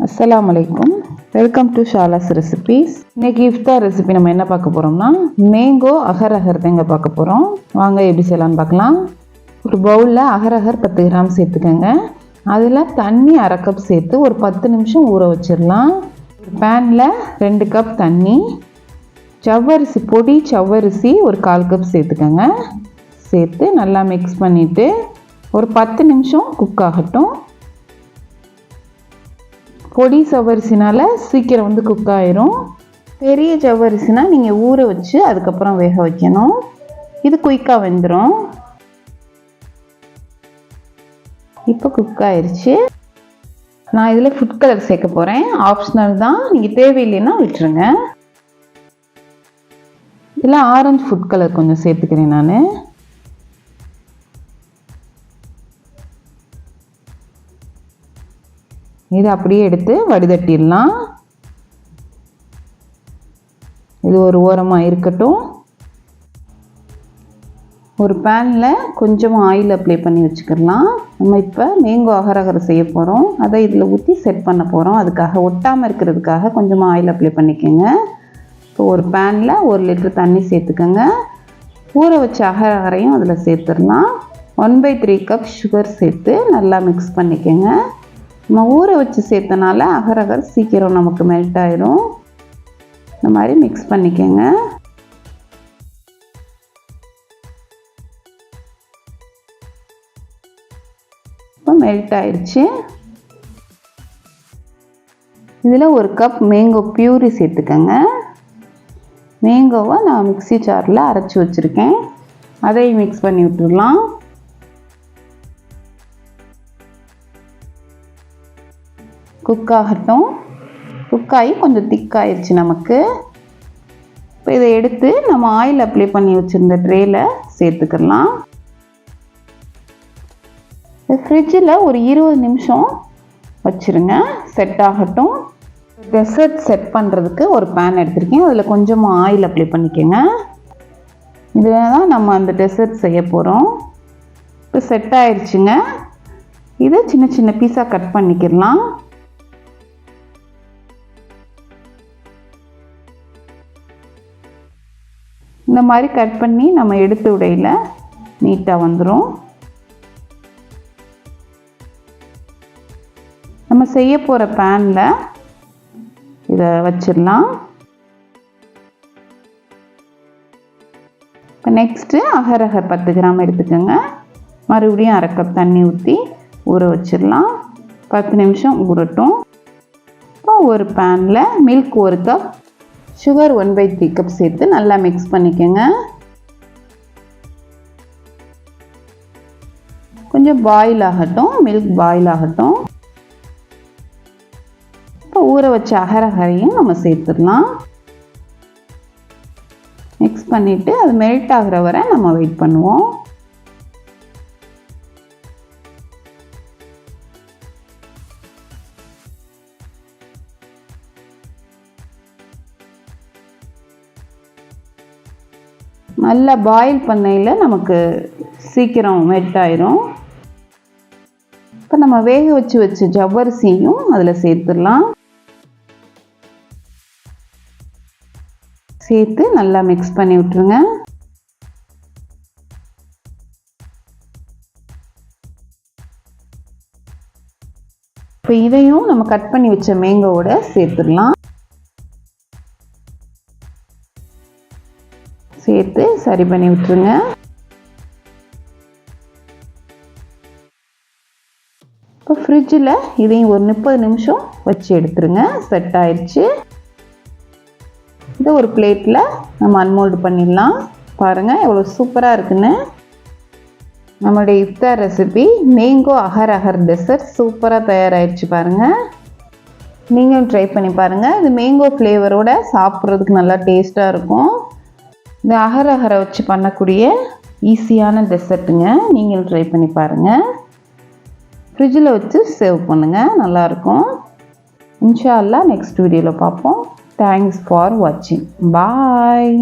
அஸ்ஸலாமு அலைக்கும். Welcome to Shala's recipes. இன்னைக்கு இஃப்தார் ரெசிபி நம்ம என்ன பார்க்க போகிறோம்னா மேங்கோ அகர் அகர் தாங்க பார்க்க போகிறோம். வாங்க எப்படி செய்யலாம்னு பார்க்கலாம். ஒரு பவுலில் அகர் அகர் 10 கிராம் சேர்த்துக்கோங்க. அதில் தண்ணி 1/2 கப் சேர்த்து ஒரு 10 நிமிஷம் ஊற வச்சிடலாம். ஒரு பேனில் 2 கப் தண்ணி, சவ்வரிசி பொடி சவ்வரிசி ஒரு 1/4 கப் சேர்த்துக்கோங்க. சேர்த்து நல்லா மிக்ஸ் பண்ணிவிட்டு ஒரு 10 நிமிஷம் குக் ஆகட்டும். பொடி சவ்வரிசினால் சீக்கிரம் குக் ஆயிரும். பெரிய சவ்வரிசினா நீங்கள் ஊற வச்சு அதுக்கப்புறம் வேக வைக்கணும். இது குயிக்காக வெந்துடும். இப்போ குக் ஆயிடுச்சு. நான் இதில் ஃபுட் கலர் சேர்க்க போகிறேன். ஆப்ஷனல் தான், நீங்கள் தேவையில்லைன்னா விட்டுருங்க. இதில் ஆரஞ்சு ஃபுட் கலர் கொஞ்சம் சேர்த்துக்கிறேன் நான். இதை அப்படியே எடுத்து வடிதட்டிடலாம். இது ஒரு ஓரமாக இருக்கட்டும். ஒரு பேனில் கொஞ்சமாக ஆயில் அப்ளை பண்ணி வச்சுக்கலாம். நம்ம இப்போ மேங்கோ அகர் அகர் செய்ய போகிறோம். அதை இதில் ஊற்றி செட் பண்ண போகிறோம். அதுக்காக ஒட்டாமல் இருக்கிறதுக்காக கொஞ்சமாக ஆயில் அப்ளை பண்ணிக்கோங்க. இப்போ ஒரு பேனில் 1 லிட்டர் தண்ணி சேர்த்துக்கோங்க. ஊற வச்ச அகர் அகரையும் அதில் சேர்த்துடலாம். 1/3 கப் சுகர் சேர்த்து நல்லா மிக்ஸ் பண்ணிக்கோங்க. நம்ம ஊற வச்சு சேர்த்தனால அகர் அகர் சீக்கிரம் நமக்கு மெல்ட் ஆயிரும். இந்த மாதிரி மிக்ஸ் பண்ணிக்கோங்க. இப்போ மெல்ட் ஆயிடுச்சு. இதில் 1 கப் மேங்கோ பியூரி சேர்த்துக்கோங்க. மேங்கோவை நான் மிக்ஸி ஜாரில் அரைச்சி வச்சுருக்கேன். அதையும் மிக்ஸ் பண்ணி விட்டுடலாம். குக் ஆகட்டும். குக்காகி கொஞ்சம் திக்காயிடுச்சு நமக்கு. இப்போ இதை எடுத்து நம்ம ஆயில் அப்ளை பண்ணி வச்சுருந்த ட்ரேயில் சேர்த்துக்கலாம். ஃப்ரிட்ஜில் ஒரு 20 நிமிஷம் வச்சுருங்க, செட் ஆகட்டும். டெசர்ட் செட் பண்ணுறதுக்கு ஒரு பேன் எடுத்திருக்கேன். அதில் கொஞ்சமாக ஆயில் அப்ளை பண்ணிக்கோங்க. இதில் தான் நம்ம அந்த டெசர்ட் செய்ய போகிறோம். இப்போ செட் ஆயிடுச்சுங்க. இதை சின்ன சின்ன பீஸாக கட் பண்ணிக்கிடலாம். இந்த மாதிரி கட் பண்ணி நம்ம எடுத்து விடையில் நீட்டாக வந்துடும். நம்ம செய்ய போகிற பேனில் இதை வச்சிடலாம். இப்போ நெக்ஸ்ட்டு அகர் அகர் 10 கிராம் எடுத்துக்கோங்க. மறுபடியும் 1/2 கப் தண்ணி ஊற்றி ஊற வச்சிடலாம். 10 நிமிஷம் ஊறட்டும். இப்போ ஒரு பேனில் மில்க் 1 கப், சுகர் 1/3 கப் சேர்த்து நல்லா மிக்ஸ் பண்ணிக்கோங்க. கொஞ்சம் பாயில் ஆகட்டும், மில்க் பாயில் ஆகட்டும். இப்போ ஊற வச்ச அகர் அகரையும் நம்ம சேர்த்துடலாம். மிக்ஸ் பண்ணிவிட்டு அது மெல்ட் ஆகிற வரை நம்ம வெயிட் பண்ணுவோம். நல்லா பாயில் பண்ணையில் நமக்கு சீக்கிரம் மெல்ட் ஆயிரும். இப்போ நம்ம வேக வச்ச ஜவ்வரிசியும் அதில் சேர்த்துடலாம். சேர்த்து நல்லா மிக்ஸ் பண்ணி விட்டுருங்க. இப்போ இதையும் நம்ம கட் பண்ணி வச்ச மேங்கோவோட சேர்த்துடலாம். சேர்த்து சரி பண்ணி விட்டுருங்க. இப்போ ஃப்ரிட்ஜில் இதையும் ஒரு 30 நிமிஷம் வச்சு எடுத்துருங்க. செட் ஆயிடுச்சு. இதை ஒரு பிளேட்டில் நம்ம அன்மோல்டு பண்ணிடலாம். பாருங்கள் எவ்வளோ சூப்பராக இருக்குன்னு. நம்மளுடைய இஃப்தார் ரெசிபி மேங்கோ அகர் அகர் டெசர்ட் சூப்பராக தயாராகிடுச்சு. பாருங்கள், நீங்களும் ட்ரை பண்ணி பாருங்கள். இது மேங்கோ ஃப்ளேவரோட சாப்பிட்றதுக்கு நல்லா டேஸ்ட்டாக இருக்கும். இந்த அகர் அகரை வச்சு பண்ணக்கூடிய ஈஸியான டெசர்ட்டுங்க. நீங்களும் ட்ரை பண்ணி பாருங்கள். ஃப்ரிட்ஜில் வச்சு சேவ் பண்ணுங்கள், நல்லாயிருக்கும். இன்ஷா அல்லாஹ் நெக்ஸ்ட் வீடியோவில் பார்ப்போம். தேங்க்ஸ் ஃபார் வாட்சிங். பாய்.